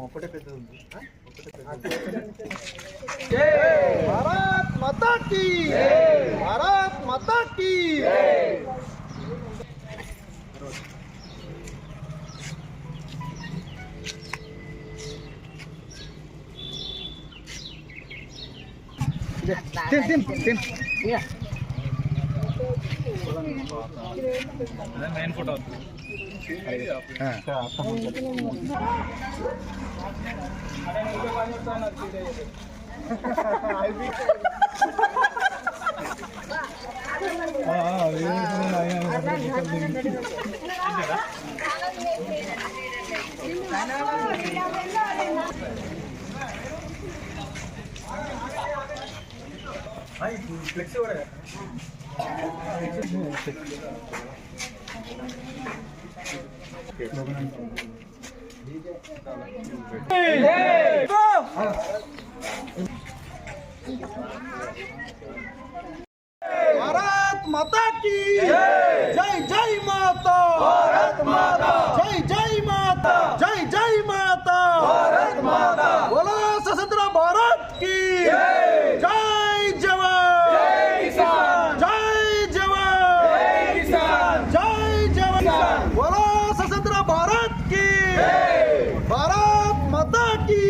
ఒకటే పెద్ద ఉంది. భారత్ మాతా కీ భారత్ మాతా కీ మెయిన్ ఫోటో ఫ్లెక్స్ కూడా भारत माता की जय जय माता भारत माता जय जय माता जय जय माता भारत माता बोलो सशस्त्र भारत की जय जवान जय किसान जय जवान जय किसान जय जवान बोलो सशस्त्र भारत की भारत माता की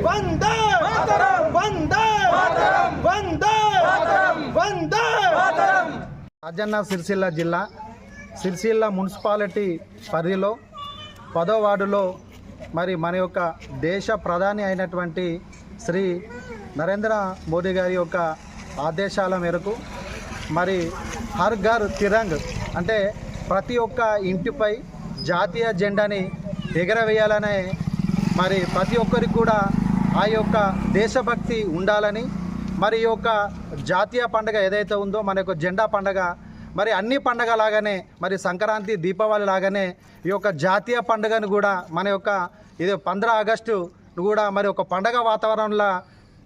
वंदे मातरम वंदे मातरम वंदे मातरम वंदे రాజన్న సిరిసిల్ల జిల్లా సిరిసిల్ల మున్సిపాలిటీ పరిధిలో 10వ వార్డులో మరి మన యొక్క దేశ ప్రధాని అయినటువంటి శ్రీ నరేంద్ర మోడీ గారి యొక్క ఆదేశాల మేరకు మరి హర్ ఘర్ తిరంగ్ అంటే ప్రతి ఒక్క ఇంటిపై జాతీయ జెండాని ఎగరవేయాలనే మరి ప్రతి ఒక్కరికి కూడా ఆ యొక్క దేశభక్తి ఉండాలని మరి ఈ యొక్క జాతీయ పండుగ ఏదైతే ఉందో మన యొక్క జెండా పండుగ మరి అన్ని పండుగ లాగానే మరి సంక్రాంతి దీపావళి లాగానే ఈ యొక్క జాతీయ పండుగను కూడా మన యొక్క ఇది 15 ఆగస్టు కూడా మరి ఒక పండగ వాతావరణంలో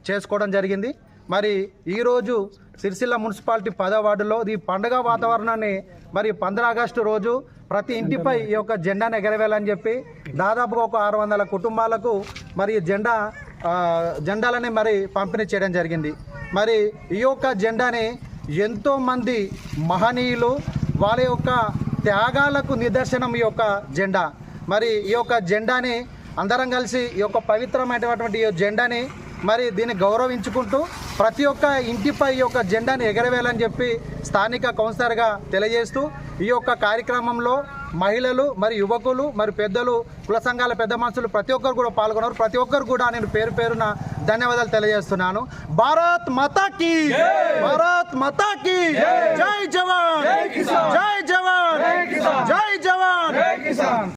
చేసుకోవడం జరిగింది. మరి ఈరోజు సిరిసిల్ల మున్సిపాలిటీ 10వ వార్డులో ఈ పండుగ వాతావరణాన్ని మరి 15 ఆగస్టు రోజు ప్రతి ఇంటిపై ఈ యొక్క జెండాను ఎగరవేయాలని చెప్పి దాదాపుగా ఒక 600 కుటుంబాలకు మరి జెండాలని మరి పంపిణీ చేయడం జరిగింది. మరి ఈ యొక్క జెండాని ఎంతోమంది మహనీయులు వాళ్ళ యొక్క త్యాగాలకు నిదర్శనం ఈ యొక్క జెండా. మరి ఈ యొక్క జెండాని అందరం కలిసి ఈ యొక్క పవిత్రమైనటువంటి ఈ జెండాని మరి దీన్ని గౌరవించుకుంటూ ప్రతి ఒక్క ఇంటిపై ఈ యొక్క జెండాని ఎగరవేయాలని చెప్పి స్థానిక కౌన్సిలర్గా తెలియజేస్తూ ఈ యొక్క కార్యక్రమంలో మహిళలు మరి యువకులు మరి పెద్దలు కుల సంఘాల పెద్ద మనుషులు ప్రతి ఒక్కరు కూడా పాల్గొన్నారు. ప్రతి ఒక్కరు కూడా నేను పేరు పేరున ధన్యవాదాలు తెలియజేస్తున్నాను. భారత్ మాతా కీ భారత్ మాతా కీ జై జవాన్ జై జవాన్ జై జవాన్.